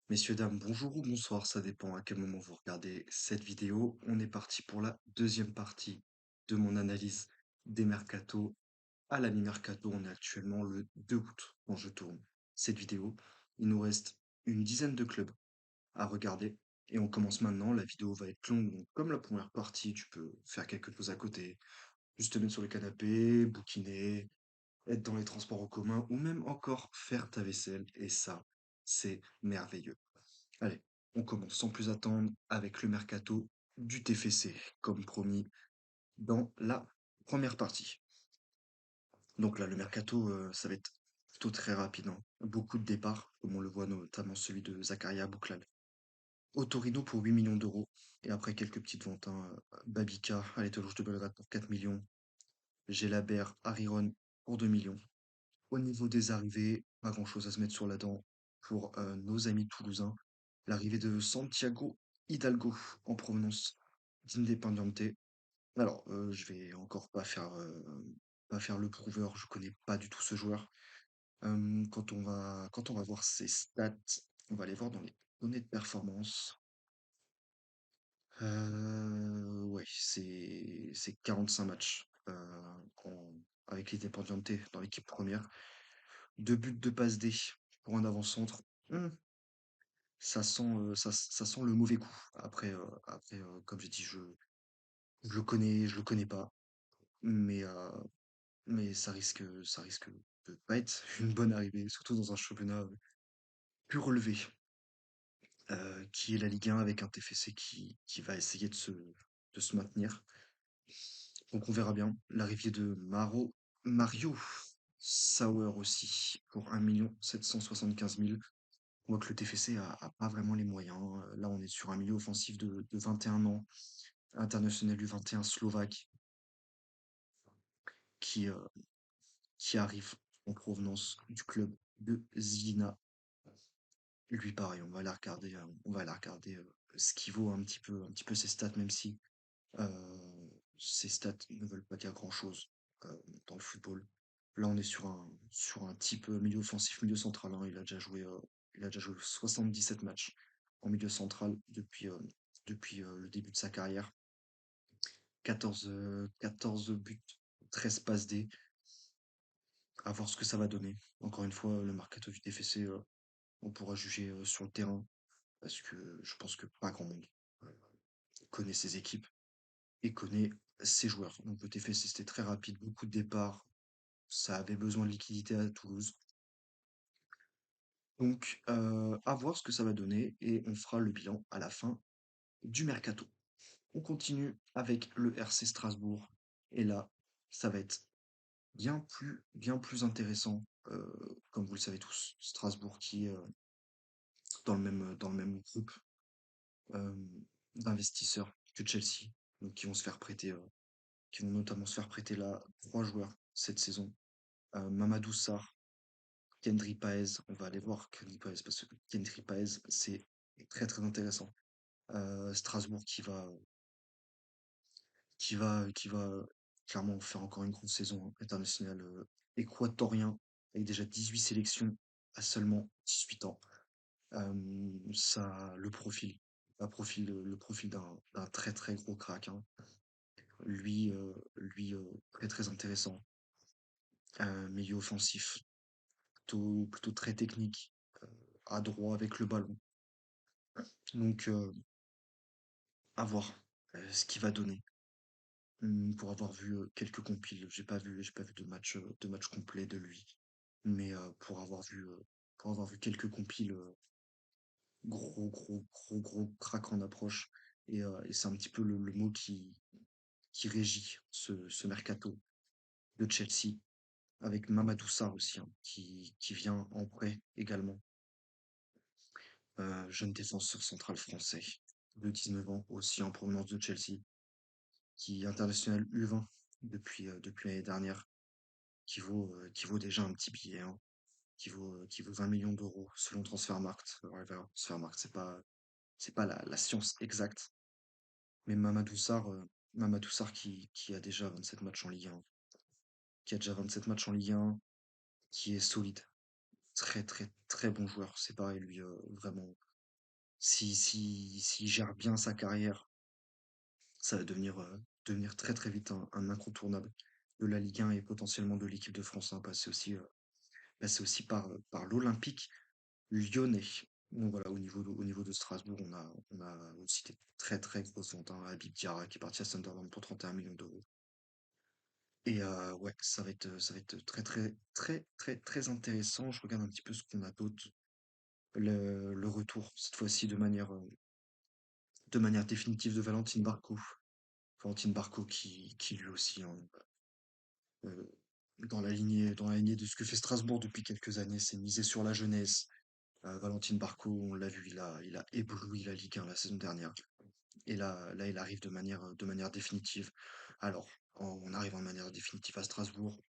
Messieurs, dames, bonjour ou bonsoir, ça dépend à quel moment vous regardez cette vidéo. On est parti pour la deuxième partie de mon analyse des mercatos à la mi-mercato. On est actuellement le 2 août quand je tourne cette vidéo. Il nous reste une dizaine de clubs à regarder et on commence maintenant. La vidéo va être longue, donc comme la première partie, tu peux faire quelque chose à côté, juste te mettre sur le canapé, bouquiner, être dans les transports en commun ou même encore faire ta vaisselle et ça, c'est merveilleux. Allez, on commence sans plus attendre avec le mercato du TFC, comme promis dans la première partie. Donc là, le mercato, ça va être plutôt très rapide, hein. Beaucoup de départs, comme on le voit notamment celui de Zakaria Bouklal. Au Torino pour 8 millions d'euros. Et après quelques petites ventes, hein, Babika à l'Étoile Rouge de Belgrade pour 4 millions. Gelabert, Hariron pour 2 millions. Au niveau des arrivées, pas grand-chose à se mettre sur la dent pour nos amis toulousains. L'arrivée de Santiago Hidalgo en provenance d'Independiente. Alors, je vais encore pas faire le prouveur, je connais pas du tout ce joueur. Quand on va voir ses stats, on va aller voir dans les données de performance. Ouais, c'est 45 matchs avec l'Independiente dans l'équipe première. 2 buts, 2 passes D pour un avant-centre. Ça sent le mauvais coup. Après, comme j'ai dit, je le connais pas, mais, ça risque de pas être une bonne arrivée, surtout dans un championnat plus relevé, qui est la Ligue 1 avec un TFC qui va essayer de se maintenir. Donc on verra bien. L'arrivée de Mario Sauer aussi pour 1 775 000. On voit que le TFC a pas vraiment les moyens. Là, on est sur un milieu offensif de 21 ans, international U21 slovaque, qui, euh, qui arrive en provenance du club de Zilina. Lui, pareil, on va la regarder ce qu'il vaut un petit peu ses stats, même si ses stats ne veulent pas dire grand-chose dans le football. Là, on est sur un type milieu offensif, milieu central, hein. Il a déjà joué 77 matchs en milieu central depuis le début de sa carrière. 14 buts, 13 passes D. À voir ce que ça va donner. Encore une fois, le mercato du TFC, on pourra juger sur le terrain parce que je pense que pas grand monde euh, connaît ses équipes et connaît ses joueurs. Donc le TFC, c'était très rapide, beaucoup de départs. Ça avait besoin de liquidité à Toulouse. Donc, à voir ce que ça va donner et on fera le bilan à la fin du mercato. On continue avec le RC Strasbourg. Et là, ça va être bien plus intéressant, comme vous le savez tous. Strasbourg qui est dans le même groupe euh, d'investisseurs que Chelsea, donc qui vont notamment se faire prêter là 3 joueurs cette saison. Mamadou Sarr, Kendry Paez, on va aller voir Kendry Paez parce que Kendry Paez, c'est très intéressant. Strasbourg qui va clairement faire encore une grosse saison, hein, internationale, équatorien, avec déjà 18 sélections à seulement 18 ans. Ça, le profil d'un très gros crack, hein. Très intéressant. Milieu offensif, plutôt très technique, adroit avec le ballon. Donc, à voir ce qu'il va donner. Pour avoir vu quelques compiles, j'ai pas vu de match complet de lui, mais pour avoir vu quelques compiles, gros crack en approche, et c'est un petit peu le mot qui régit ce mercato de Chelsea, avec Mamadou Sarr aussi, hein, qui vient en prêt également. Jeune défenseur central français de 19 ans, aussi en provenance de Chelsea, qui est international U20 depuis l'année dernière, qui vaut déjà un petit billet, hein, qui vaut 20 millions d'euros selon Transfermarkt. Ouais, voilà, Transfermarkt, c'est pas la science exacte, mais Mamadou Sarr qui a déjà 27 matchs en Ligue 1, qui a déjà 27 matchs en Ligue 1, qui est solide, très bon joueur. C'est pareil, lui, vraiment. s'il gère bien sa carrière, ça va devenir très très vite un incontournable de la Ligue 1 et potentiellement de l'équipe de France, hein, passer aussi par l'Olympique lyonnais. Donc voilà, au niveau de Strasbourg, on a aussi des très très grosses ventes, hein. Habib Diarra qui est parti à Sunderland pour 31 millions d'euros. Et ouais, ça va être très très très très très intéressant. Je regarde un petit peu ce qu'on a d'autre. Le retour, cette fois-ci de manière définitive de Valentine Barco. Valentine Barco qui lui aussi, hein, euh, dans la lignée de ce que fait Strasbourg depuis quelques années, c'est miser sur la jeunesse. Valentine Barco, on l'a vu, il a ébloui la Ligue 1 la saison dernière. Et là, il arrive de manière définitive. Alors, en arrivant de manière définitive à Strasbourg,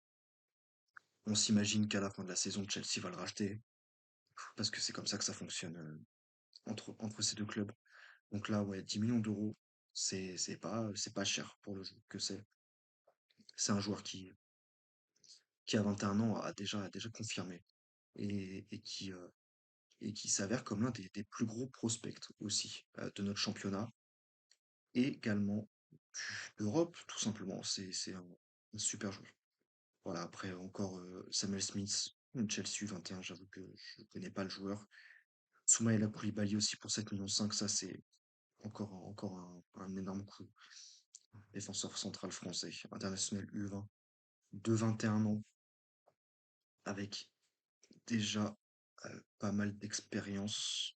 on s'imagine qu'à la fin de la saison, Chelsea va le racheter, parce que c'est comme ça que ça fonctionne entre ces deux clubs. Donc là, ouais, 10 millions d'euros, c'est pas cher pour le jeu que c'est. C'est un joueur qui à 21 ans a déjà confirmé et et qui s'avère comme l'un des plus gros prospects aussi de notre championnat et également d'Europe, tout simplement. C'est un super joueur. Voilà, après encore Samuel Smith, Chelsea U21, j'avoue que je ne connais pas le joueur. Soumaïla Koulibaly aussi pour 7,5 millions, ça c'est encore un énorme coup. Défenseur central français, international U20, de 21 ans, avec déjà pas mal d'expérience,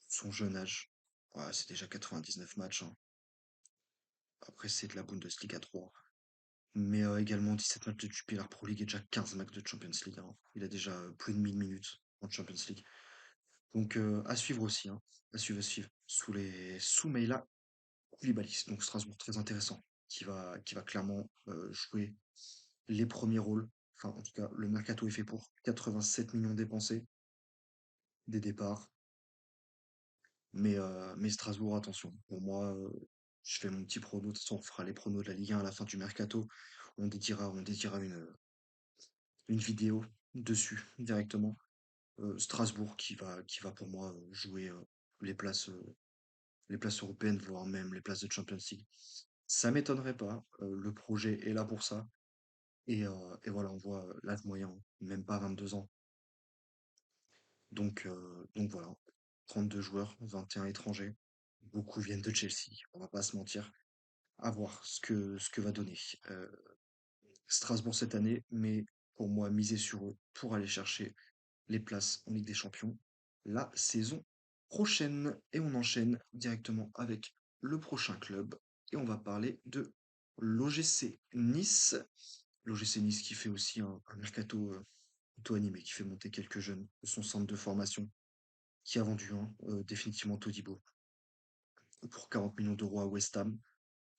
son jeune âge. Ouais, c'est déjà 99 matchs, hein. Après, c'est de la Bundesliga 3. Mais également 17 matchs de Jupiler Pro League et déjà 15 matchs de Champions League, hein. Il a déjà plus de 1000 minutes en Champions League. Donc à suivre aussi, hein. À suivre. Sous Meila Koulibaly. Donc Strasbourg très intéressant. Qui va clairement jouer les premiers rôles. Enfin, en tout cas, le mercato est fait pour 87 millions dépensés des départs. Mais Strasbourg, attention. Pour moi, je fais mon petit prono. De toute façon, on fera les pronos de la Ligue 1 à la fin du mercato. On dédiera une vidéo dessus directement. Strasbourg qui va pour moi jouer les les places européennes, voire même les places de Champions League. Ça m'étonnerait pas. Le projet est là pour ça. Et voilà, on voit l'âge moyen, même pas 22 ans. Donc voilà, 32 joueurs, 21 étrangers. Beaucoup viennent de Chelsea, on va pas se mentir. À voir ce que va donner Strasbourg cette année, mais pour moi, miser sur eux pour aller chercher les places en Ligue des Champions la saison prochaine. Et on enchaîne directement avec le prochain club. Et on va parler de l'OGC Nice. L'OGC Nice qui fait aussi un mercato auto-animé, qui fait monter quelques jeunes de son centre de formation, qui a vendu définitivement Todibo pour 40 millions d'euros à West Ham.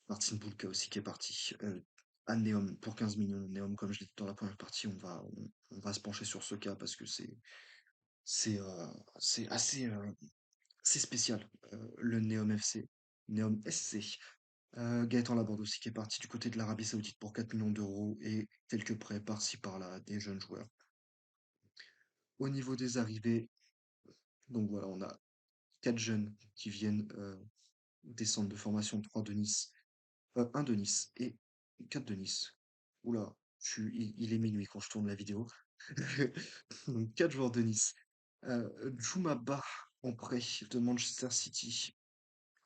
Martin Bulka aussi qui est parti. À Neom pour 15 millions. Neom, comme je l'ai dit dans la première partie, on va se pencher sur ce cas parce que c'est euh, c'est assez c'est spécial. Le Neom FC. Neom SC. Gaëtan Laborde aussi qui est parti du côté de l'Arabie Saoudite pour 4 millions d'euros et quelques prêts par-ci par-là des jeunes joueurs. Au niveau des arrivées, donc voilà, on a 4 jeunes qui viennent des centres de formation, 3 de Nice, un de Nice et 4 de Nice. Oula, il est minuit quand je tourne la vidéo. Donc 4 joueurs de Nice. Djouma Bah en prêt de Manchester City,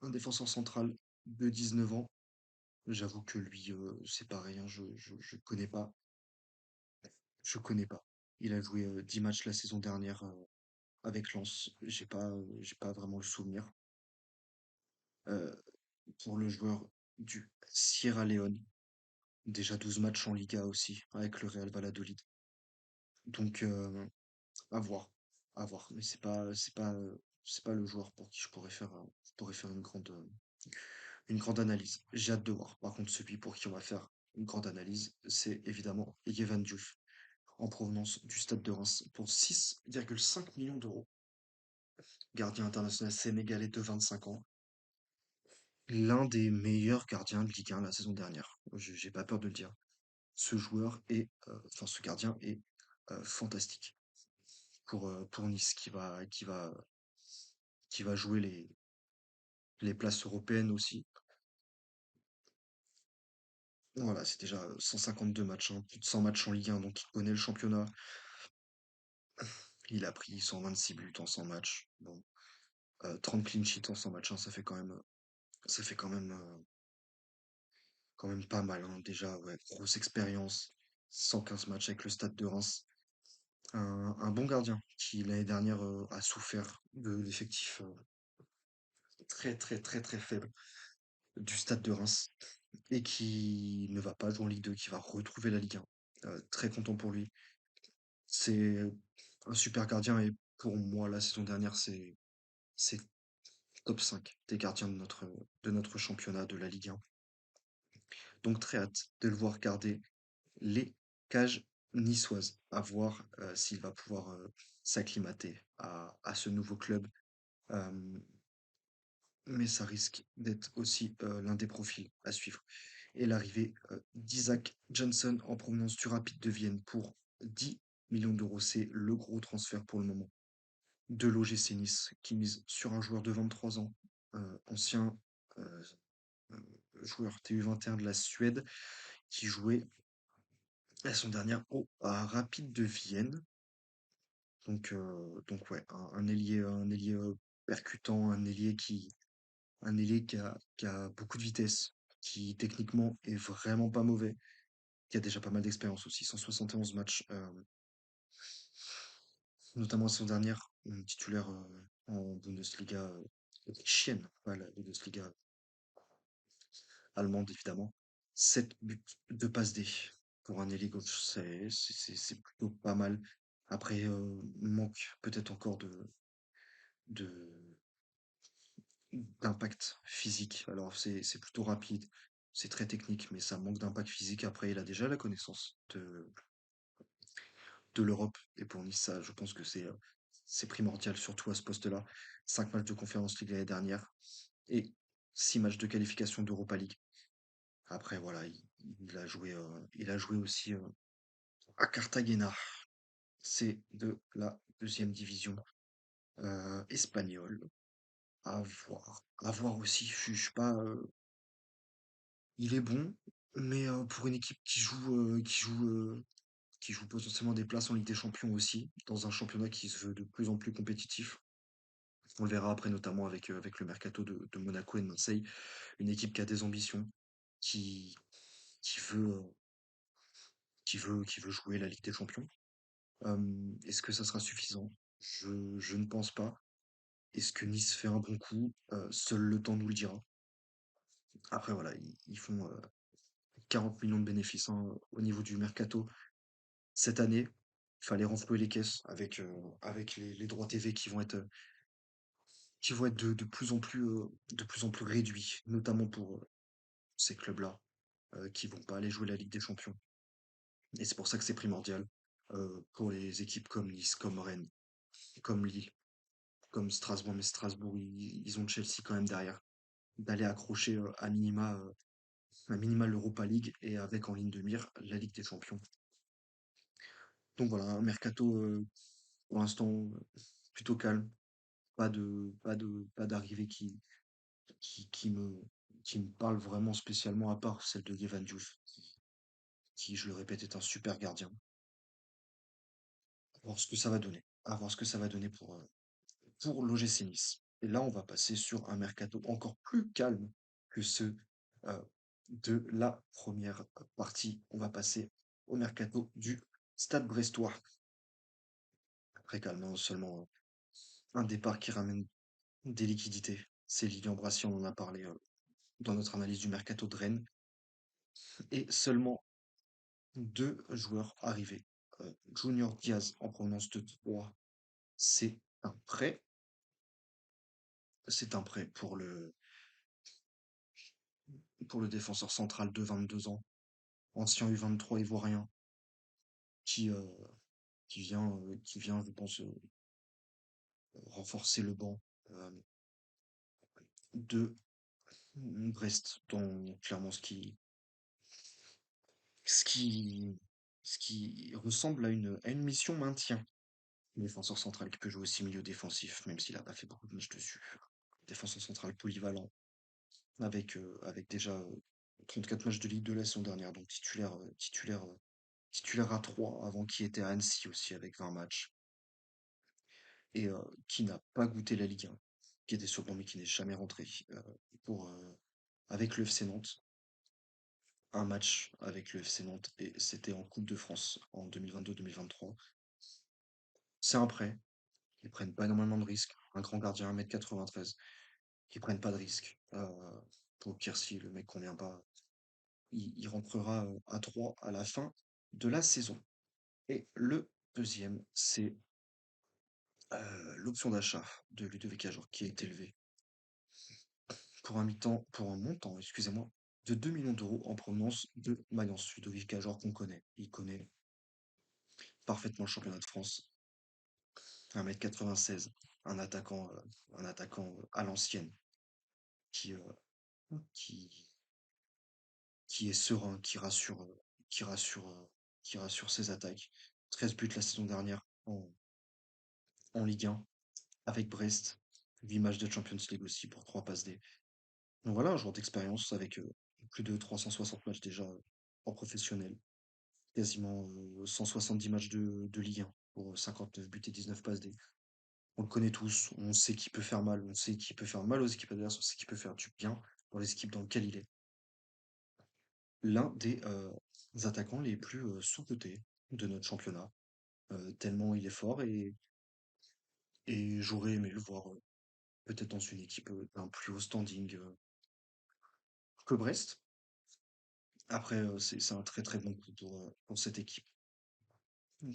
un défenseur central de 19 ans. J'avoue que lui, c'est pareil, hein, je connais pas. Je connais pas. Il a joué 10 matchs la saison dernière avec Lens. J'ai pas vraiment le souvenir. Euh, pour le joueur du Sierra Leone, déjà 12 matchs en Liga aussi, avec le Real Valladolid. Donc, à voir, à voir. Mais c'est pas le joueur pour qui je pourrais faire une grande analyse. J'ai hâte de voir. Par contre, celui pour qui on va faire une grande analyse, c'est évidemment Yevan Diouf, en provenance du Stade de Reims, pour 6,5 millions d'euros. Gardien international sénégalais de 25 ans. L'un des meilleurs gardiens de Ligue 1 la saison dernière. J'ai pas peur de le dire. Ce gardien est fantastique pour Nice qui va jouer les places européennes aussi. Voilà, c'est déjà 152 matchs, hein, plus de 100 matchs en Ligue 1, donc il connaît le championnat. Il a pris 126 buts en 100 matchs. Bon, 30 clean sheets en 100 matchs, hein, ça fait quand même pas mal, hein. Déjà, ouais, grosse expérience. 115 matchs avec le Stade de Reims. Un bon gardien qui, l'année dernière, a souffert de l'effectif très, très, très, très faible du Stade de Reims et qui ne va pas jouer en Ligue 2, qui va retrouver la Ligue 1. Très content pour lui. C'est un super gardien et pour moi, la saison dernière, c'est top 5 des gardiens de notre championnat de la Ligue 1. Donc très hâte de le voir garder les cages niçoises, à voir s'il va pouvoir s'acclimater à ce nouveau club. Euh, mais ça risque d'être aussi l'un des profils à suivre. Et l'arrivée d'Isaac Johnson en provenance du Rapide de Vienne pour 10 millions d'euros, c'est le gros transfert pour le moment de l'OGC Nice, qui mise sur un joueur de 23 ans, ancien euh, euh, joueur TU21 de la Suède, qui jouait la saison dernière au à Rapide de Vienne. Donc ouais, un ailier percutant, un ailier qui a beaucoup de vitesse, qui techniquement est vraiment pas mauvais, qui a déjà pas mal d'expérience aussi, 171 matchs, notamment la saison dernière, titulaire en Bundesliga autrichienne, pas la Bundesliga allemande évidemment. 7 buts de passe D pour un ailier gauche, c'est plutôt pas mal. Après, manque peut-être encore de d'impact physique. Alors c'est plutôt rapide, c'est très technique, mais ça manque d'impact physique. Après, il a déjà la connaissance de l'Europe. Et pour Nice, ça, je pense que c'est primordial, surtout à ce poste-là. 5 matchs de Conférence League l'année dernière et 6 matchs de qualification d'Europa League. Après, voilà, il a joué aussi à Cartagena. C'est de la deuxième division espagnole. À voir. À voir aussi. Je suis pas. Il est bon, mais pour une équipe qui joue potentiellement des places en Ligue des Champions aussi, dans un championnat qui se veut de plus en plus compétitif. On le verra après, notamment avec le mercato de Monaco et de Marseille. Une équipe qui a des ambitions, qui, qui veut, qui veut jouer la Ligue des Champions. Est-ce que ça sera suffisant? Je ne pense pas. Est-ce que Nice fait un bon coup? Seul le temps nous le dira. Après, voilà, ils font 40 millions de bénéfices, hein, au niveau du mercato. Cette année, il fallait renflouer les caisses avec les droits TV qui vont être de plus en plus réduits, notamment pour ces clubs-là, qui vont pas aller jouer la Ligue des Champions. Et c'est pour ça que c'est primordial pour les équipes comme Nice, comme Rennes, comme Lille, comme Strasbourg. Mais Strasbourg, ils ont Chelsea quand même derrière, d'aller accrocher à minima l'Europa League et avec en ligne de mire la Ligue des Champions. Donc voilà, un mercato pour l'instant plutôt calme, pas d'arrivée qui, qui me, qui me parle vraiment spécialement, à part celle de Yevan Diouf, qui, je le répète, est un super gardien. À voir ce que ça va donner. À voir ce que ça va donner pour l'OGC Nice. Et là, on va passer sur un mercato encore plus calme que ceux euh, de la première partie. On va passer au mercato du Stade Brestois. Très calme, hein, seulement un départ qui ramène des liquidités. C'est Lilian Brassi, on en a parlé dans notre analyse du mercato de Rennes. Et seulement deux joueurs arrivés. Junior Diaz en provenance de 3, c'est un prêt. C'est un prêt pour le défenseur central de 22 ans, ancien U23 ivoirien, qui, euh, qui vient, je pense, renforcer le banc euh, de Brest dans clairement ce qui, ce qui ressemble à une mission maintien. Défenseur central qui peut jouer aussi milieu défensif, même s'il a pas fait beaucoup de matchs dessus. Défenseur central polyvalent, avec déjà 34 matchs de Ligue 2 la saison dernière, donc titulaire à 3 avant qui était à Annecy aussi avec 20 matchs, et qui n'a pas goûté la Ligue 1, qui était sur le banc mais qui n'est jamais rentré pour, avec le FC Nantes. Un match avec le FC Nantes et c'était en Coupe de France en 2022-2023. C'est un prêt, ils prennent pas énormément de risques. Un grand gardien, 1,93 m, qui prennent pas de risques. Au pire, si le mec convient pas, il rentrera à 3 à la fin de la saison. Et le deuxième, c'est l'option d'achat de Ludovic Ajor qui est élevée pour un montant, excusez-moi, de 2 millions d'euros en provenance de Mayence. Ludovic Ajor qu'on connaît. Il connaît parfaitement le championnat de France. 1,96 m, un attaquant à l'ancienne, qui, euh, qui, qui est serein, qui rassure, qui rassure ses attaques. 13 buts la saison dernière en Ligue 1 avec Brest. 8 matchs de Champions League aussi pour 3 passes D. Donc voilà, un joueur d'expérience avec plus de 360 matchs déjà en professionnel. Quasiment 170 matchs de Ligue 1 pour 59 buts et 19 passes D. On le connaît tous, on sait qu'il peut faire mal, on sait qu'il peut faire mal aux équipes adverses, on sait qu'il peut faire du bien dans les équipes dans lesquelles il est. L'un des attaquants les plus sous-cotés de notre championnat, tellement il est fort et j'aurais aimé le voir peut-être dans une équipe d'un plus haut standing que Brest. Après, c'est un très très bon coup pour cette équipe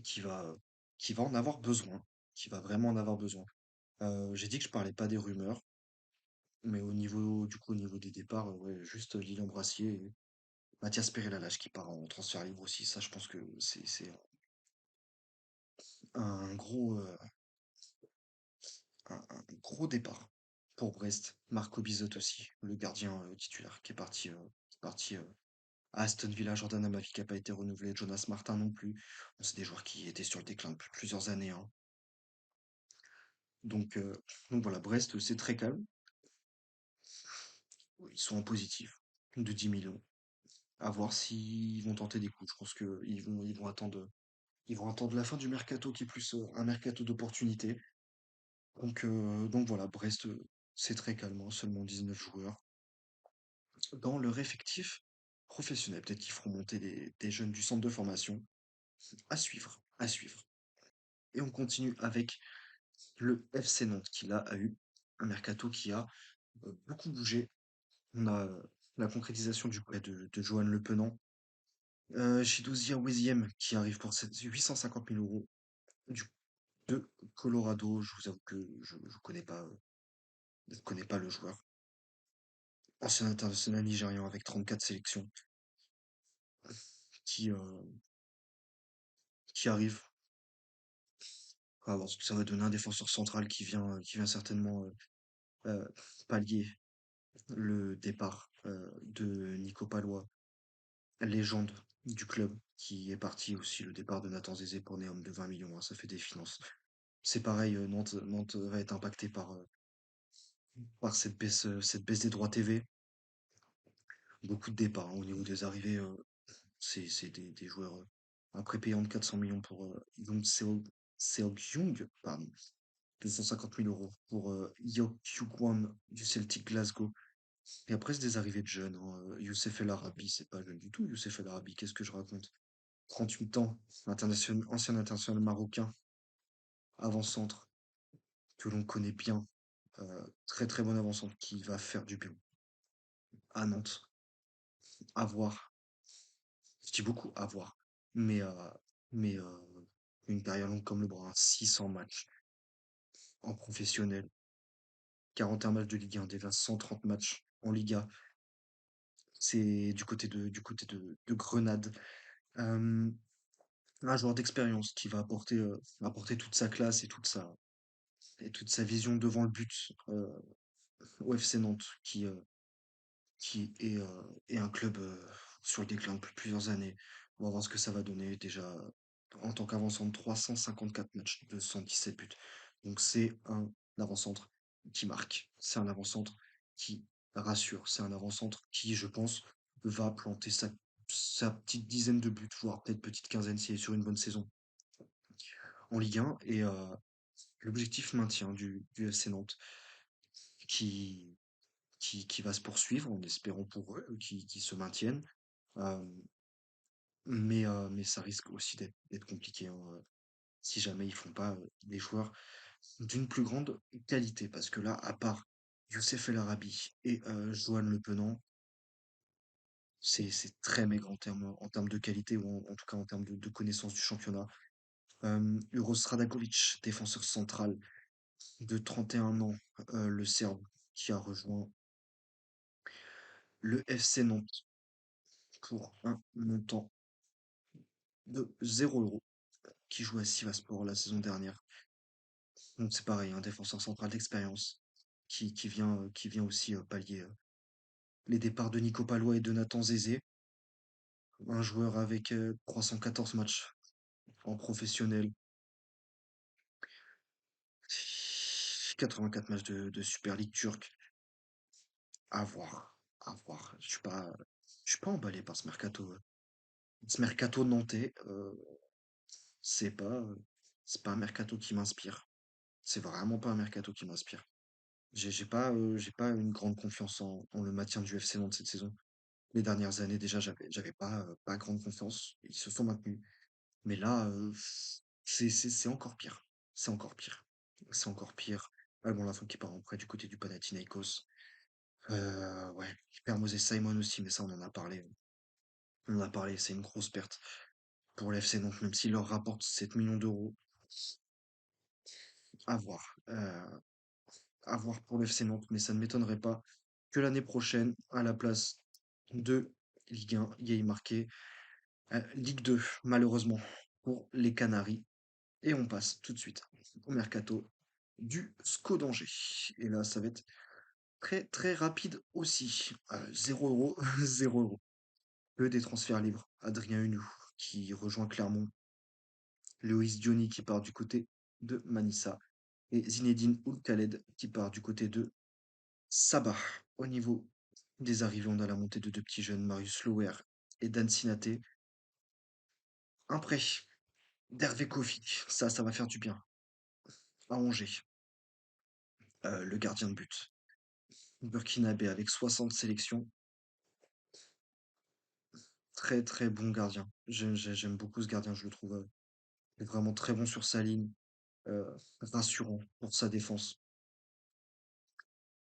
qui va, euh, qui va en avoir besoin, qui va vraiment en avoir besoin. J'ai dit que je parlais pas des rumeurs, mais au niveau des départs, ouais, juste Lilian Brassier et Mathias Perret-Lalache qui part en transfert libre aussi. Ça, je pense que c'est un gros, un gros départ pour Brest. Marco Bizot aussi, le gardien titulaire qui est parti à Aston Villa. Jordan Amavi qui n'a pas été renouvelé. Jonas Martin non plus. Bon, c'est des joueurs qui étaient sur le déclin depuis plusieurs années, hein. Donc, euh, donc voilà, Brest, c'est très calme. Ils sont en positif de 10 millions. À voir s'ils vont tenter des coups. Je pense ils vont attendre la fin du mercato qui est plus un mercato d'opportunité. Donc voilà, Brest, c'est très calme, hein, seulement 19 joueurs. Dans leur effectif professionnel, peut-être qu'ils feront monter des jeunes du centre de formation. À suivre, à suivre. Et on continue avec le FC Nantes qui là a eu un mercato qui a beaucoup bougé. On a la concrétisation du prêt de Johan Le Penant. Chidouzia Weziem qui arrive pour 850 000 euros du, de Colorado. Je vous avoue que je connais pas le joueur. Ancien international nigérian avec 34 sélections qui, euh, qui arrive. Alors, ça va donner un défenseur central qui vient certainement euh, pallier le départ de Nico Palois, légende du club, qui est parti aussi, le départ de Nathan Zézé pour Néom de 20 millions, hein, ça fait des finances. C'est pareil, Nantes va être impacté par cette baisse des droits TV. Beaucoup de départs hein, au niveau des arrivées. C'est des joueurs un prépayant de 400 millions pour Seok-Young, pardon, 250 000 euros pour Yok Kyukwon du Celtic Glasgow. Et après, c'est des arrivées de jeunes, hein. Youssef El Arabi, c'est pas jeune du tout, Youssef El Arabi, qu'est-ce que je raconte? 38 ans, ancien international marocain, avant-centre, que l'on connaît bien. Très très bon avant-centre qui va faire du bien à Nantes. À voir. Je dis beaucoup à voir. Mais, une carrière longue comme le bras, hein, 600 matchs en professionnel, 41 matchs de Ligue 1, déjà 130 matchs en Liga. C'est du côté de Grenade. Euh, un joueur d'expérience qui va apporter toute sa classe et toute sa vision devant le but au FC Nantes, est un club sur le déclin depuis plusieurs années. On va voir ce que ça va donner déjà. en tant qu'avant-centre, 354 matchs, 217 buts. Donc c'est un avant-centre qui marque. C'est un avant-centre qui rassure. C'est un avant-centre qui, je pense, va planter sa petite dizaine de buts, voire peut-être petite quinzaine s'il est sur une bonne saison en Ligue 1. Et l'objectif maintien du FC Nantes qui, qui va se poursuivre en espérant pour eux qui se maintiennent. Euh, mais ça risque aussi d'être compliqué, hein, si jamais ils font pas des joueurs d'une plus grande qualité. Parce que là, à part Youssef El Arabi et Johan Le Penant, c'est très maigre en termes de qualité ou en tout cas en termes de connaissance du championnat. Uros Radakovic, défenseur central de 31 ans, le Serbe, qui a rejoint le FC Nantes pour un montant de 0 €, qui jouait à Sivasspor la saison dernière. Donc c'est pareil, un défenseur central d'expérience qui vient aussi pallier les départs de Nico Palois et de Nathan Zézé, un joueur avec 314 matchs en professionnel, 84 matchs de Super League turque. À voir, à voir. Je suis pas emballé par ce mercato. Ce mercato nantais, c'est pas, euh, c'est pas un mercato qui m'inspire. C'est vraiment pas un mercato qui m'inspire. J'ai pas une grande confiance en le maintien du FC Nantes cette saison. Les dernières années, déjà, j'avais pas grande confiance. Ils se sont maintenus. Mais là, c'est encore pire. C'est encore pire. C'est encore pire. Alban Lafont qui part en prêt du côté du Panathinaikos. Ouais, il perd Moses Simon aussi, mais ça, on en a parlé. On en a parlé, c'est une grosse perte pour l'FC Nantes, même s'il leur rapporte 7 millions d'euros. À voir. À voir pour l'FC Nantes, mais ça ne m'étonnerait pas que l'année prochaine, à la place de Ligue 1, il y ait marqué Ligue 2, malheureusement, pour les Canaries. Et on passe tout de suite au mercato du SCO d'Angers. Et là, ça va être très très rapide aussi. 0 €, 0 €. Que des transferts libres. Adrien Hunou qui rejoint Clermont. Loïs Diony qui part du côté de Manissa. Et Zinedine Oulkhaled qui part du côté de Sabah. Au niveau des arrivées, on a la montée de deux petits jeunes, Marius Lower et Dan Sinaté. Un prêt d'Hervé Kofi. Ça va faire du bien à Angers. Le gardien de but. Burkinabé avec 60 sélections. Très très bon gardien. J'aime beaucoup ce gardien, je le trouve vraiment très bon sur sa ligne, euh, rassurant pour sa défense.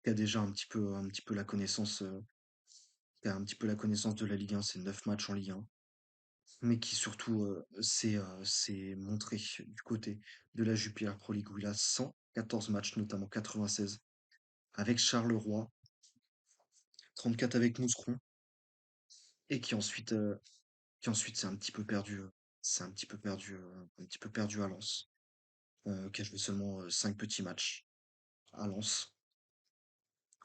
Il a déjà un petit peu la connaissance, qui a un petit peu la connaissance de la Ligue 1, c'est 9 matchs en Ligue 1, mais qui surtout s'est montré du côté de la Jupiler Pro League où il a 114 matchs, notamment 96 avec Charleroi, 34 avec Mouscron, et qui ensuite s'est un petit peu perdu, un petit peu perdu à Lens, qui a joué seulement 5 petits matchs à Lens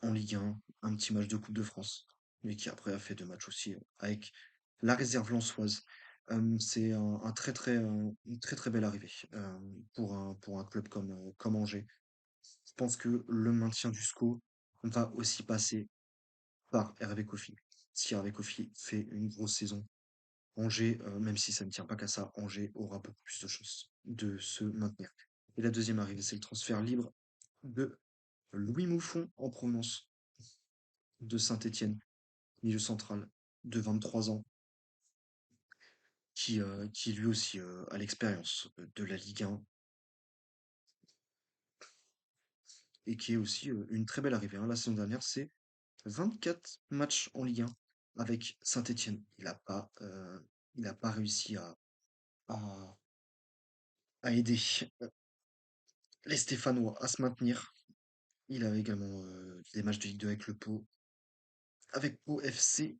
en Ligue 1, un petit match de Coupe de France, mais qui après a fait 2 matchs aussi avec la réserve lensoise. C'est une très très belle arrivée pour un club comme Angers. Je pense que le maintien du SCO va aussi passer par Hervé Kofi. Si Hervé Kofi fait une grosse saison, Angers, même si ça ne tient pas qu'à ça, Angers aura beaucoup plus de chances de se maintenir. Et la deuxième arrivée, c'est le transfert libre de Louis Moufon en provenance de Saint-Étienne, milieu central de 23 ans, qui lui aussi a l'expérience de la Ligue 1 et qui est aussi une très belle arrivée, hein. La saison dernière, c'est 24 matchs en Ligue 1 avec Saint-Étienne. Il a pas réussi à, à aider les Stéphanois à se maintenir. Il avait également des matchs de Ligue 2 avec le Pau, avec Pau FC.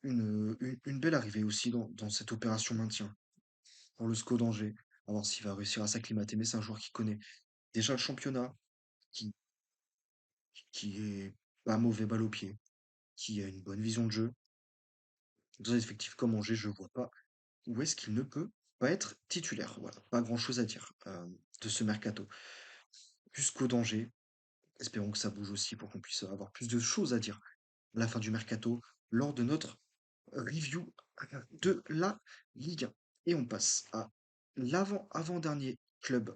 Une belle arrivée aussi dans cette opération maintien pour le SCO d'Angers. À voir s'il va réussir à s'acclimater. Mais c'est un joueur qui connaît déjà le championnat, qui, qui est pas mauvais balle au pied, qui a une bonne vision de jeu. Dans un effectif comme Angers, je vois pas. ou est-ce qu'il ne peut pas être titulaire? Voilà, pas grand-chose à dire de ce mercato. Jusqu'au danger, espérons que ça bouge aussi pour qu'on puisse avoir plus de choses à dire à la fin du mercato lors de notre review de la Ligue 1. Et on passe à l'avant-avant-dernier club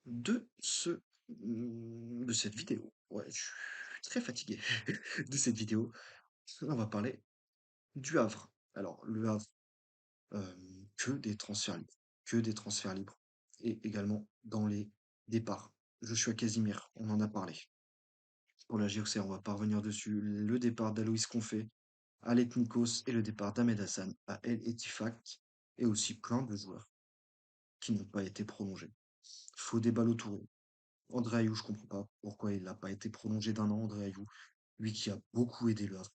de cette vidéo. Ouais, je suis très fatigué de cette vidéo. On va parler du Havre. Alors, le Havre, que des transferts libres. Que des transferts libres. Et également dans les départs. Joshua Casimir, on en a parlé. Pour la GOC, on va pas revenir dessus. Le départ d'Aloïs Confé à l'Ethnikos et le départ d'Ahmed Hassan à El Ettifaq. Et aussi plein de joueurs qui n'ont pas été prolongés. Fodé Ballo-Touré. André Ayew, je comprends pas pourquoi il n'a pas été prolongé d'un an, André Ayew. Lui qui a beaucoup aidé le Havre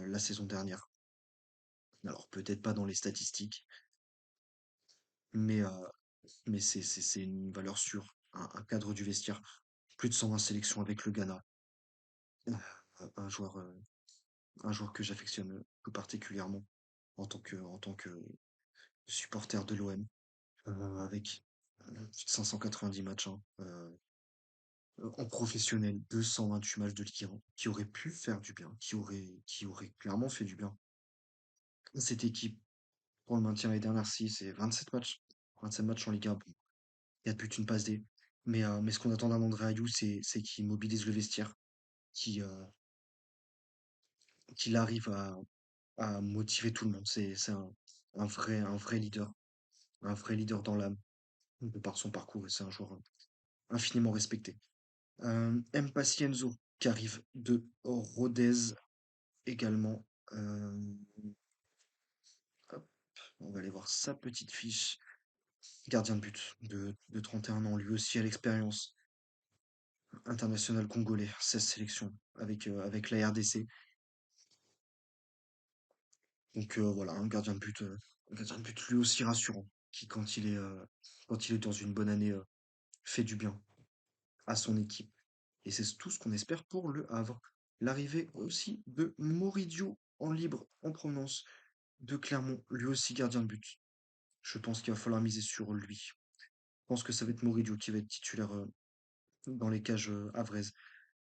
la saison dernière. Alors peut-être pas dans les statistiques, mais, c'est une valeur sûre. Un cadre du vestiaire. Plus de 120 sélections avec le Ghana. Euh, un joueur, euh, un joueur que j'affectionne tout particulièrement en tant que supporter de l'OM, avec plus de 590 matchs hein, en professionnel, 228 matchs de Ligue 1, qui aurait pu faire du bien, qui aurait clairement fait du bien. Cette équipe, pour le maintien les dernières 6, c'est 27 matchs. 27 matchs en Ligue 1, bon, 4 buts, une passe D. Mais ce qu'on attend d'un André Ayew, c'est qu'il mobilise le vestiaire, qu'il qu'il arrive à motiver tout le monde. C'est un vrai leader dans l'âme, de par son parcours, et c'est un joueur infiniment respecté. Mpassi Enzo, qui arrive de Rodez également. Euh, hop, on va aller voir sa petite fiche. Gardien de but de 31 ans, lui aussi à l'expérience. International congolais, 16 sélections avec la RDC. Donc voilà, un gardien de but lui aussi rassurant, qui quand il est dans une bonne année, fait du bien à son équipe. Et c'est tout ce qu'on espère pour le Havre. L'arrivée aussi de Moridio en libre en provenance de Clermont, lui aussi gardien de but. Je pense qu'il va falloir miser sur lui. Je pense que ça va être Moridio qui va être titulaire dans les cages havraises.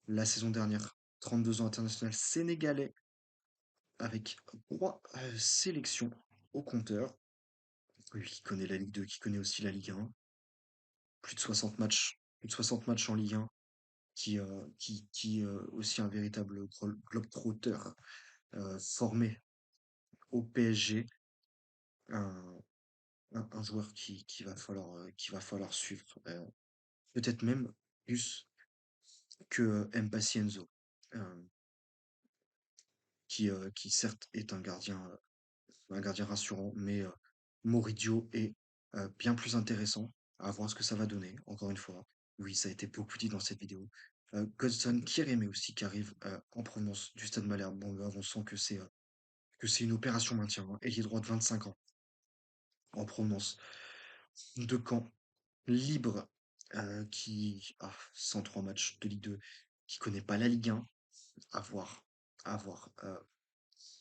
La saison dernière, 32 ans international sénégalais avec 3 sélections au compteur. Lui qui connaît la Ligue 2, qui connaît aussi la Ligue 1. Plus de 60 matchs en Ligue 1, qui aussi un véritable globe-trotter formé au PSG. Un, un joueur qu'il va falloir suivre. Peut-être même plus que Mpassi euh, qui certes est un gardien rassurant, mais Moridio est bien plus intéressant. À voir ce que ça va donner, encore une fois. Oui, ça a été beaucoup dit dans cette vidéo. Godson Kireme aussi qui arrive en provenance du Stade Malherbe. Bon, là, on sent que c'est une opération maintien. Hein. Ailier droit de 25 ans en provenance de Caen, libre, qui a 103 matchs de Ligue 2, qui connaît pas la Ligue 1. À voir, à voir.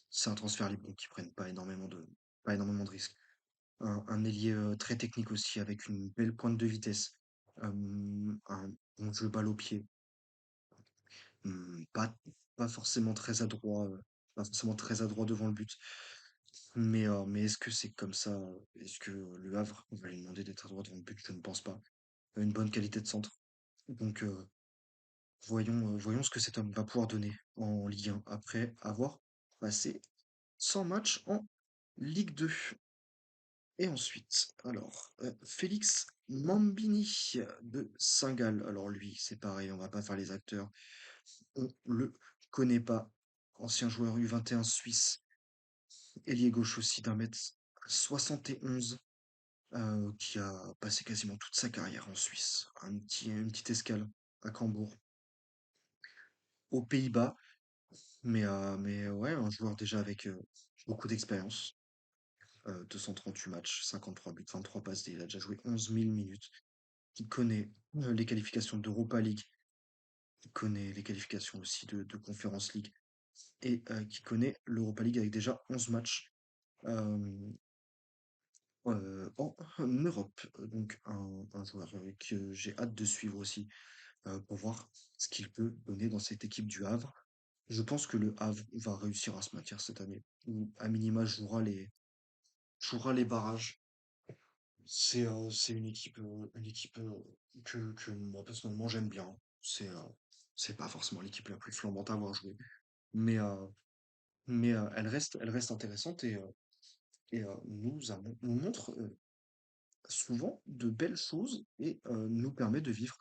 C'est un transfert libre, donc ils prennent pas énormément de risques. Un ailier très technique aussi, avec une belle pointe de vitesse, un bon jeu balle au pied, pas, pas forcément très adroit, pas forcément très adroit devant le but. Mais est-ce que c'est comme ça? Est-ce que le Havre va lui demander d'être adroit devant le but? Je ne pense pas. Une bonne qualité de centre. Donc voyons ce que cet homme va pouvoir donner en Ligue 1 après avoir passé 100 matchs en Ligue 2. Et ensuite, alors, Félix Mambini de Saint-Gall. Alors lui, c'est pareil, on va pas faire les acteurs. On le connaît pas. Ancien joueur U21 suisse, ailier gauche aussi d'1m71, qui a passé quasiment toute sa carrière en Suisse. Une petite escale à Cambourg, aux Pays-Bas. Mais ouais, un joueur déjà avec beaucoup d'expérience. 238 matchs, 53 buts, 23 passes D. Il a déjà joué 11 000 minutes. Qui connaît les qualifications d'Europa League, qui connaît les qualifications aussi de Conference League, et qui connaît l'Europa League avec déjà 11 matchs. euh, en Europe. Donc un joueur que j'ai hâte de suivre aussi pour voir ce qu'il peut donner dans cette équipe du Havre. Je pense que le Havre va réussir à se maintenir cette année, ou à minima jouera les barrages. C'est une équipe que moi personnellement j'aime bien. C'est pas forcément l'équipe la plus flambante à avoir joué, mais, elle reste intéressante et nous montre souvent de belles choses et nous permet de vivre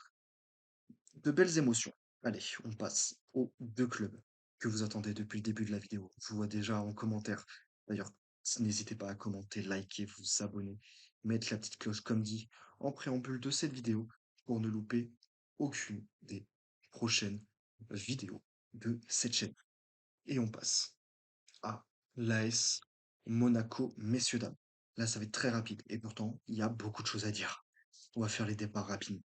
de belles émotions. Allez, on passe aux deux clubs que vous attendez depuis le début de la vidéo. Je vous vois déjà en commentaire. D'ailleurs, n'hésitez pas à commenter, liker, vous abonner, mettre la petite cloche comme dit en préambule de cette vidéo pour ne louper aucune des prochaines vidéos de cette chaîne. Et on passe à l'AS Monaco, messieurs dames. Là, ça va être très rapide et pourtant, il y a beaucoup de choses à dire. On va faire les départs rapides.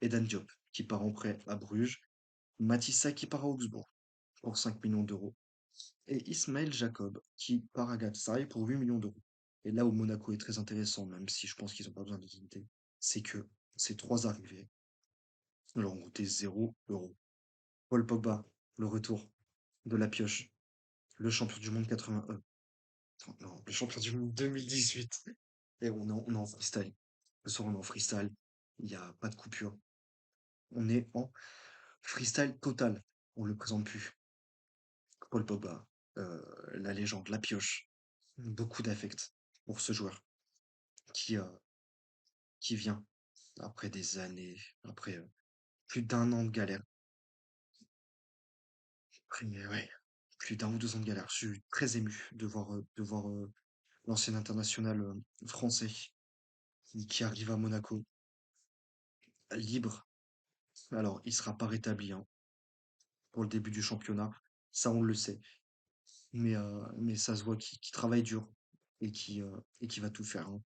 Eden Diop qui part en prêt à Bruges, Matissa qui part à Augsbourg pour 5 millions d'euros et Ismaël Jacob qui part à Galatasaray pour 8 millions d'euros. Et là où Monaco est très intéressant, même si je pense qu'ils n'ont pas besoin de visibilité, c'est que ces trois arrivées leur ont coûté 0 euros. Paul Pogba, le retour de la pioche, le champion du monde 81, non, le champion du monde 2018. Et on est en freestyle. Ce soir, on est en freestyle. Il n'y a pas de coupure. On est en freestyle total. On le présente plus. Paul Pogba, la légende, la pioche. Beaucoup d'affect pour ce joueur qui, euh, qui vient après des années, après plus d'un an de galère. Après, ouais, plus d'un ou 2 ans de galère. Je suis très ému de voir l'ancien international français qui arrive à Monaco libre. Alors, il sera pas rétabli hein, pour le début du championnat, ça on le sait. Mais ça se voit qu'il travaille dur et qui va tout faire. Hein.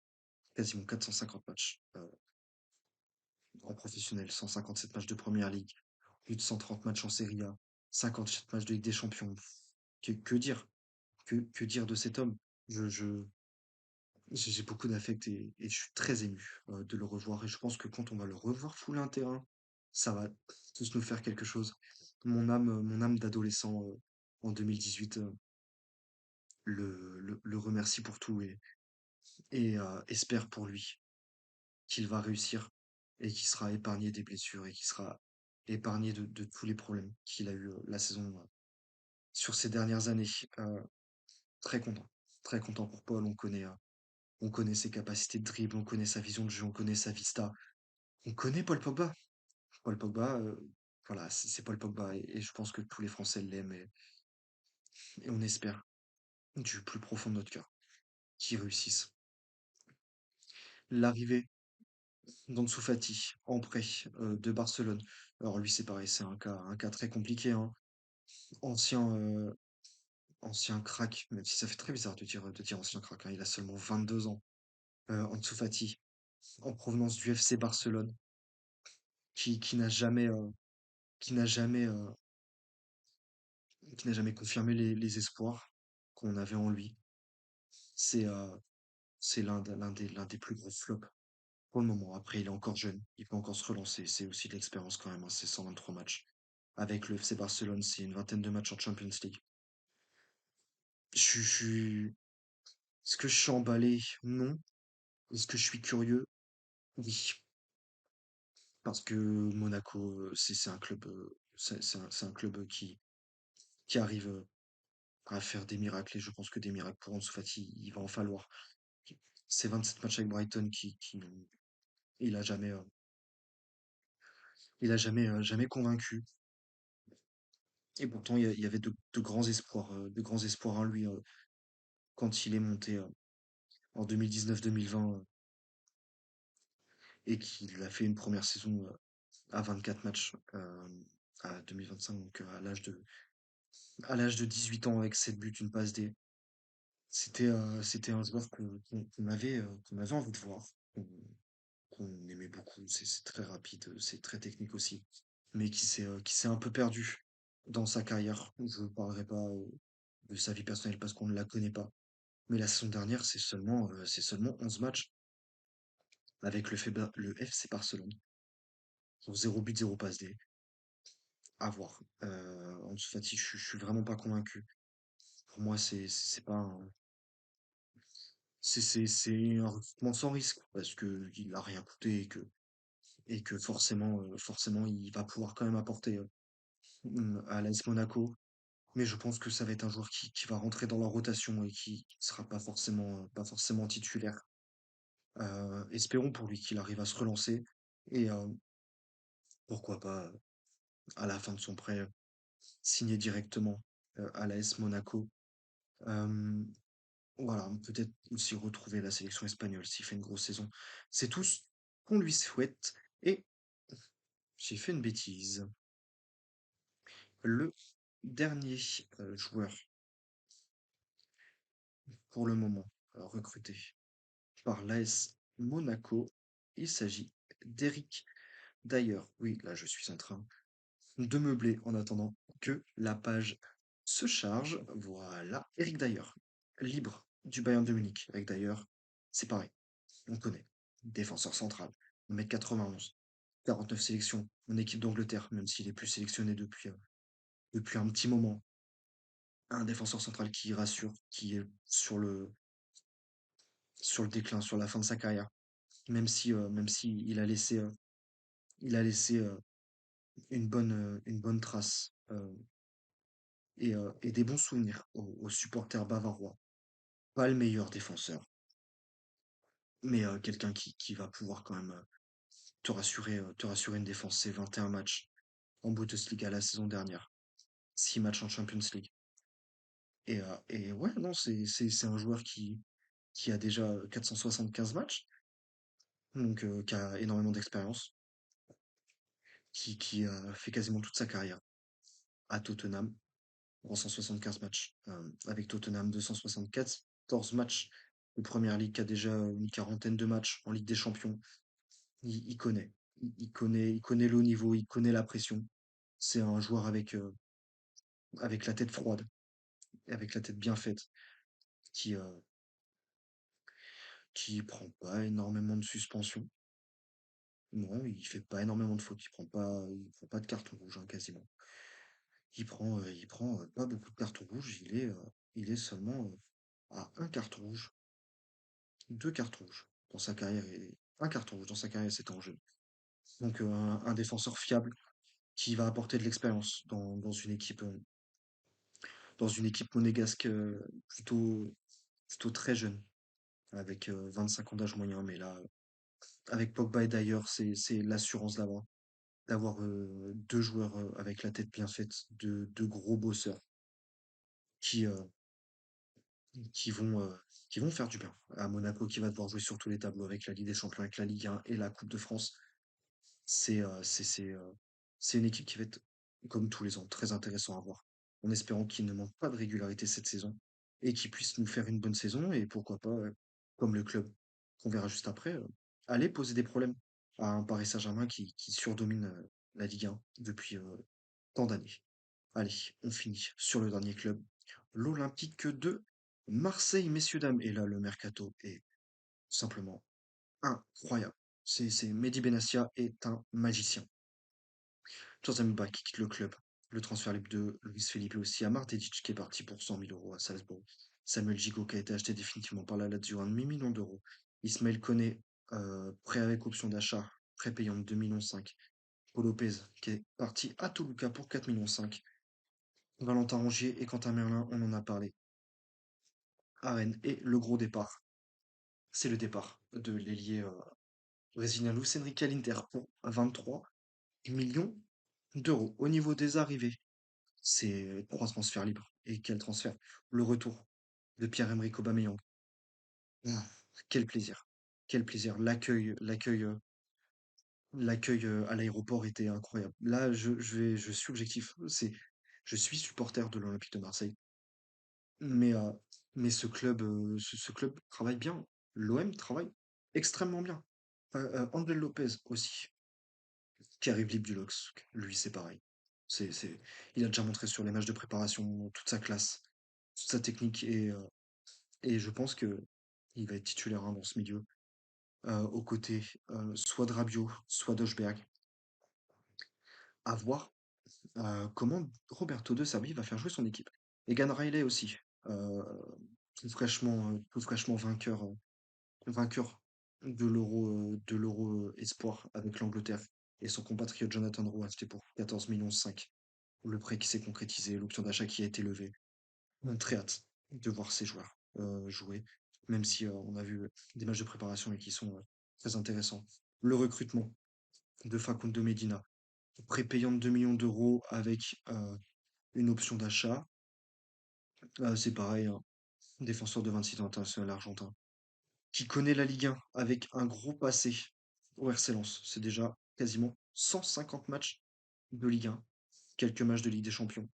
Quasiment 450 matchs en professionnel, 157 matchs de Première Ligue, plus de 130 matchs en Serie A, 57 matchs de Ligue des Champions. Que dire? Que dire de cet homme? Je, je, j'ai beaucoup d'affect et je suis très ému de le revoir. Et je pense que quand on va le revoir fouler un terrain, ça va tous nous faire quelque chose. Mon âme d'adolescent en 2018 le remercie pour tout et espère pour lui qu'il va réussir et qu'il sera épargné des blessures et qu'il sera épargné de tous les problèmes qu'il a eu la saison sur ces dernières années. Euh, très content, très content pour Paul. On connaît ses capacités de dribble, on connaît sa vision de jeu, on connaît sa vista. On connaît Paul Pogba. Paul Pogba, voilà, c'est Paul Pogba et je pense que tous les Français l'aiment et on espère du plus profond de notre cœur qu'il réussisse. L'arrivée d'Ansu Fati en prêt de Barcelone. Alors lui, c'est pareil, c'est un cas très compliqué. Hein. Ancien, ancien crack, même si ça fait très bizarre de dire ancien crack. Hein, il a seulement 22 ans. Ansu Fati, en provenance du FC Barcelone, qui n'a jamais, qui n'a jamais, qui n'a jamais confirmé les espoirs qu'on avait en lui. C'est c'est l'un des plus gros flops pour le moment. Après, il est encore jeune, il peut encore se relancer. C'est aussi de l'expérience quand même. Hein, c'est 123 matchs. Avec le FC Barcelone, c'est une vingtaine de matchs en Champions League. Je suis... Est-ce que je suis emballé? Non. Est-ce que je suis curieux? Oui. Parce que Monaco, c'est un club, c'est un club qui arrive à faire des miracles et je pense que des miracles pour Ansu Fati, il va en falloir. Ces 27 matchs avec Brighton il a jamais, jamais convaincu. Et pourtant, il y avait de grands espoirs en lui quand il est monté en 2019-2020 et qu'il a fait une première saison à 24 matchs à 2025, donc à l'âge de 18 ans avec 7 buts, une passe D. C'était un joueur qu'on avait envie de voir, qu'on aimait beaucoup. C'est très rapide, c'est très technique aussi, mais qui s'est un peu perdu dans sa carrière. Je ne parlerai pas de sa vie personnelle parce qu'on ne la connaît pas. Mais la saison dernière, c'est seulement 11 matchs avec le FC Barcelone. Pour 0 but, 0 passe D. À voir. Ansu Fati, je suis vraiment pas convaincu. Pour moi, c'est pas un, c'est un recrutement sans risque parce que il a rien coûté et que forcément, il va pouvoir quand même apporter à l'AS Monaco. Mais je pense que ça va être un joueur qui va rentrer dans la rotation et qui sera pas forcément titulaire. Espérons pour lui qu'il arrive à se relancer et pourquoi pas à la fin de son prêt signer directement à l'AS Monaco. Euh, voilà, peut-être aussi retrouver la sélection espagnole s'il fait une grosse saison. C'est tout ce qu'on lui souhaite. Et j'ai fait une bêtise. Le dernier joueur pour le moment recruté par l'AS Monaco, il s'agit d'Eric Dyer. Oui, là je suis en train de meubler en attendant que la page se charge. Voilà, Eric Dyer, libre du Bayern de Munich. Eric Dyer, c'est pareil, on connaît. Défenseur central, 1m91, 49 sélections en équipe d'Angleterre, même s'il est plus sélectionné depuis un petit moment. Un défenseur central qui rassure, qui est sur le déclin, sur la fin de sa carrière, même si il a laissé une bonne trace et des bons souvenirs aux supporters bavarois. Pas le meilleur défenseur, mais quelqu'un qui va pouvoir quand même te rassurer une défense. C'est 21 matchs en Bundesliga la saison dernière, 6 matchs en Champions League. Et ouais, non, c'est un joueur qui a déjà 475 matchs, donc qui a énormément d'expérience, qui a fait quasiment toute sa carrière à Tottenham, en 175 matchs. Avec Tottenham, 274 matchs de Première Ligue, qui a déjà une quarantaine de matchs en Ligue des Champions. Il connaît. Il connaît le haut niveau, il connaît la pression. C'est un joueur avec la tête froide, avec la tête bien faite, qui, euh, qui prend pas énormément de suspension. Non, il fait pas énormément de fautes, il prend pas de carton rouge, hein, quasiment. Il prend pas beaucoup de cartons rouges, il est seulement à un carton rouge, deux cartons rouges dans sa carrière et un carton rouge dans sa carrière, c'était en jeu. Donc un défenseur fiable qui va apporter de l'expérience dans une équipe monégasque plutôt très jeune, avec 25 ans d'âge moyen, mais là, avec Pogba et d'ailleurs, c'est l'assurance d'avoir deux joueurs avec la tête bien faite, de gros bosseurs qui, euh, qui vont faire du bien à Monaco, qui va devoir jouer sur tous les tableaux avec la Ligue des Champions, avec la Ligue 1 et la Coupe de France. C'est une équipe qui va être, comme tous les ans, très intéressant à voir. En espérant qu'il ne manque pas de régularité cette saison et qu'il puisse nous faire une bonne saison et pourquoi pas, comme le club qu'on verra juste après, aller poser des problèmes à un Paris Saint-Germain qui surdomine la Ligue 1 depuis tant d'années. Allez, on finit sur le dernier club, l'Olympique de Marseille, messieurs, dames. Et là, le mercato est simplement incroyable. Mehdi Benassia est un magicien. Turzambua qui quitte le club. Le transfert libre de Luis Felipe aussi. Amar Dedic qui est parti pour 100 000 euros à Salzbourg. Samuel Gigot qui a été acheté définitivement par la Lazio à 1 demi-million d'euros. Ismaël Koné, prêt avec option d'achat, prêt payant de 2,5 millions. Paul Lopez qui est parti à Toluca pour 4,5 millions. Valentin Rongier et Quentin Merlin, on en a parlé à Rennes. Et le gros départ, c'est le départ de l'ailier brésilien Luis Enrique à l'Inter pour 23 millions d'euros. Au niveau des arrivées, c'est 3 transferts libres. Et quel transfert? Le retour de Pierre-Emerick Aubameyang. Ah, quel plaisir. Quel plaisir. L'accueil à l'aéroport était incroyable. Là, je suis objectif. Je suis supporter de l'Olympique de Marseille. Mais, ce club travaille bien. L'OM travaille extrêmement bien. André Lopez aussi, qui arrive libre du LOSC. Lui, c'est pareil. Il a déjà montré sur les matchs de préparation toute sa classe, toute sa technique et je pense que il va être titulaire, hein, dans ce milieu, aux côtés, soit de Rabiot, soit d'Hojbjerg. À voir, comment Roberto De Zerbi va faire jouer son équipe. Egan Riley aussi, heu, tout fraîchement vainqueur de l'Euro espoir avec l'Angleterre et son compatriote Jonathan Roux, c'était pour 14,5 millions. Le prêt qui s'est concrétisé, l'option d'achat qui a été levée. On a très hâte de voir ces joueurs jouer, même si on a vu des matchs de préparation et qui sont très intéressants. Le recrutement de Facundo Medina, prépayant de 2 millions d'euros avec une option d'achat. C'est pareil, hein, défenseur de 26 ans international argentin, qui connaît la Ligue 1 avec un gros passé au RC Lens. C'est déjà quasiment 150 matchs de Ligue 1, quelques matchs de Ligue des Champions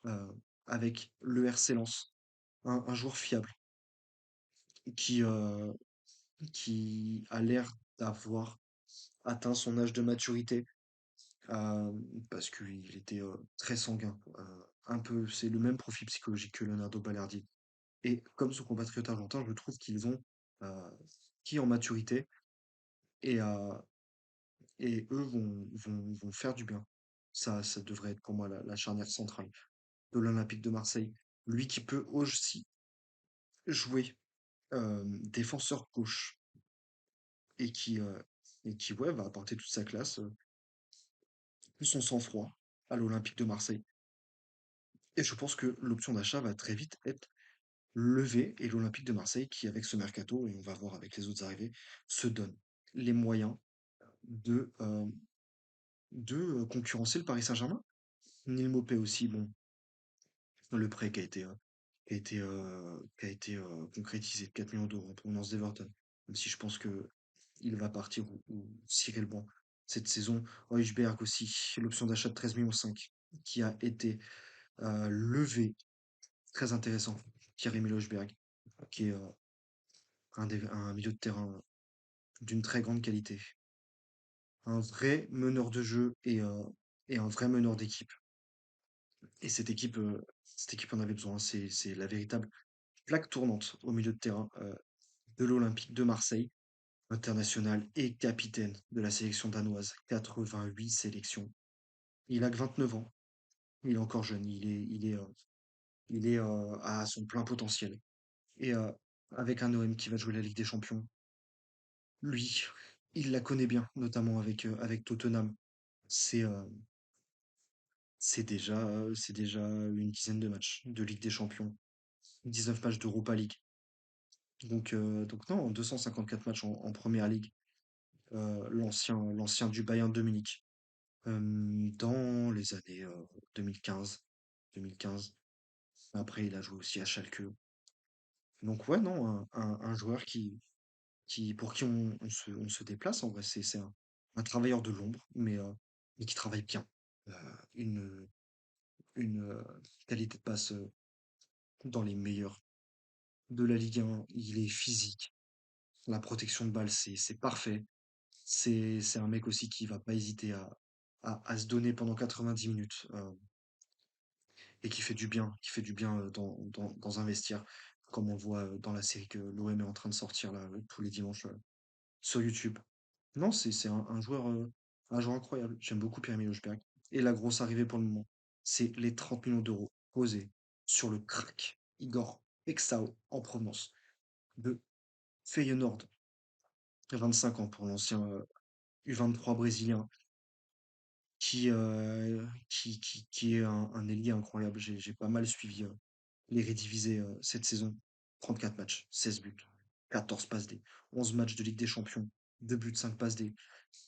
euh, avec le RC Lens. Un joueur fiable qui, euh, qui a l'air d'avoir atteint son âge de maturité euh, parce qu'il était très sanguin. Un peu, c'est le même profil psychologique que Leonardo Balerdi. Et comme son compatriote argentin, je trouve qu'ils ont qui en maturité et, euh, et eux vont faire du bien. Ça devrait être pour moi la charnière centrale de l'Olympique de Marseille. Lui qui peut aussi jouer défenseur gauche et qui ouais, va apporter toute sa classe, tout son sang-froid à l'Olympique de Marseille. Et je pense que l'option d'achat va très vite être levée et l'Olympique de Marseille qui, avec ce mercato, et on va voir avec les autres arrivées, se donne les moyens de, euh, de concurrencer le Paris Saint-Germain. Neil Maupay aussi, bon, le prêt qui a été concrétisé de 4 millions d'euros en provenance d'Everton. Même si je pense que il va partir ou cirer le banc cette saison. Højbjerg aussi, l'option d'achat de 13,5 millions qui a été levée. Très intéressant. Pierre-Emile Højbjerg, qui est un milieu de terrain d'une très grande qualité. Un vrai meneur de jeu et un vrai meneur d'équipe. Et cette équipe en avait besoin. C'est la véritable plaque tournante au milieu de terrain de l'Olympique de Marseille, international et capitaine de la sélection danoise. 88 sélections. Il a que 29 ans. Il est encore jeune. Il est à son plein potentiel. Et avec un OM qui va jouer la Ligue des Champions, lui, il la connaît bien, notamment avec Tottenham. C'est euh, c'est déjà une dizaine de matchs de Ligue des Champions, 19 matchs d'Europa League. Donc non, 254 matchs en Première Ligue. L'ancien du Bayern de Munich. Dans les années 2015. 2015. Après, il a joué aussi à Schalke. Donc ouais, non, un joueur pour qui on se déplace. En vrai, c'est un travailleur de l'ombre, mais qui travaille bien. Euh, une une qualité de passe dans les meilleurs de la Ligue 1. Il est physique. La protection de balle, c'est parfait. C'est un mec aussi qui va pas hésiter à se donner pendant 90 minutes et qui fait du bien dans un vestiaire, comme on voit dans la série que l'OM est en train de sortir là, tous les dimanches sur YouTube. Non, c'est un joueur incroyable. J'aime beaucoup Pierre-Emile Højbjerg. Et la grosse arrivée pour le moment, c'est les 30 millions d'euros posés sur le crack Igor Exao en provenance de Feyenoord. 25 ans pour l'ancien U23 brésilien qui est un ailier incroyable. J'ai pas mal suivi les rédivisés cette saison. 34 matchs, 16 buts, 14 passes D, 11 matchs de Ligue des Champions, 2 buts, 5 passes D.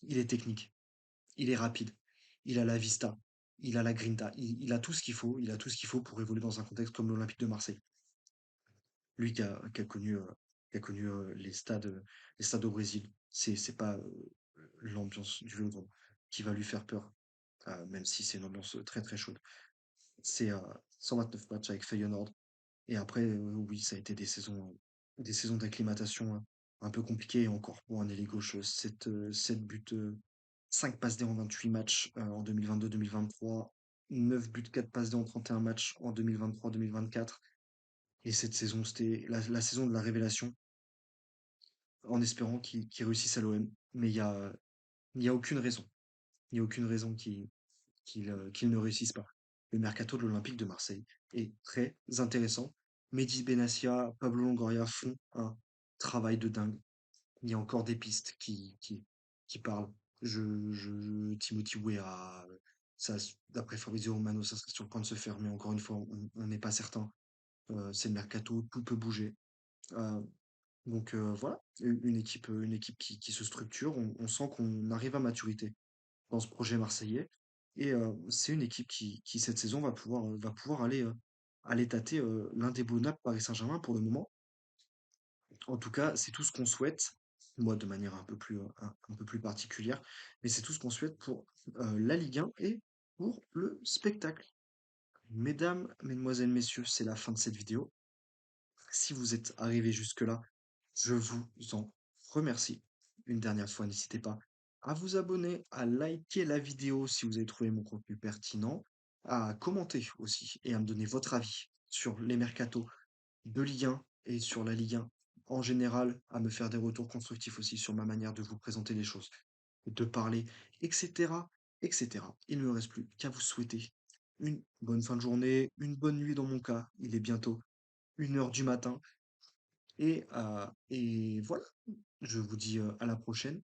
Il est technique, il est rapide, il a la vista, il a la grinta, il a tout ce qu'il faut, il a tout ce qu'il faut pour évoluer dans un contexte comme l'Olympique de Marseille. Lui qui a connu les stades au Brésil, c'est pas l'ambiance du Vélodrome qui va lui faire peur, même si c'est une ambiance très très chaude. C'est 129 matchs avec Feyenoord. Et après, oui, ça a été des saisons d'acclimatation un peu compliquées. Et encore pour un ailier gauche, 7 buts, 5 passes D en 28 matchs en 2022-2023, 9 buts, 4 passes D en 31 matchs en 2023-2024. Et cette saison, c'était la saison de la révélation, en espérant qu'il réussisse à l'OM. Mais il y a aucune raison. Il y a aucune raison qu'il ne réussisse pas. Le mercato de l'Olympique de Marseille est très intéressant. Mehdi Benassia, Pablo Longoria font un travail de dingue. Il y a encore des pistes qui parlent. Timothy Weah, ça, d'après Fabrizio Romano, ça serait sur le point de se faire, mais encore une fois, on n'est pas certain. C'est le mercato, tout peut bouger. Euh, voilà, une équipe qui se structure. On sent qu'on arrive à maturité dans ce projet marseillais. Et c'est une équipe qui, cette saison, va pouvoir aller tâter l'indéboulonnable Paris Saint-Germain pour le moment. En tout cas, c'est tout ce qu'on souhaite, moi de manière un peu plus particulière, mais c'est tout ce qu'on souhaite pour la Ligue 1 et pour le spectacle. Mesdames, mesdemoiselles, messieurs, c'est la fin de cette vidéo. Si vous êtes arrivés jusque-là, je vous en remercie. Une dernière fois, n'hésitez pas à vous abonner, à liker la vidéo si vous avez trouvé mon contenu pertinent, à commenter aussi et à me donner votre avis sur les mercatos de Ligue 1 et sur la Ligue 1 en général, à me faire des retours constructifs aussi sur ma manière de vous présenter les choses, de parler, etc., etc. Il ne me reste plus qu'à vous souhaiter une bonne fin de journée, une bonne nuit dans mon cas. Il est bientôt 1 heure du matin. Et voilà, je vous dis à la prochaine.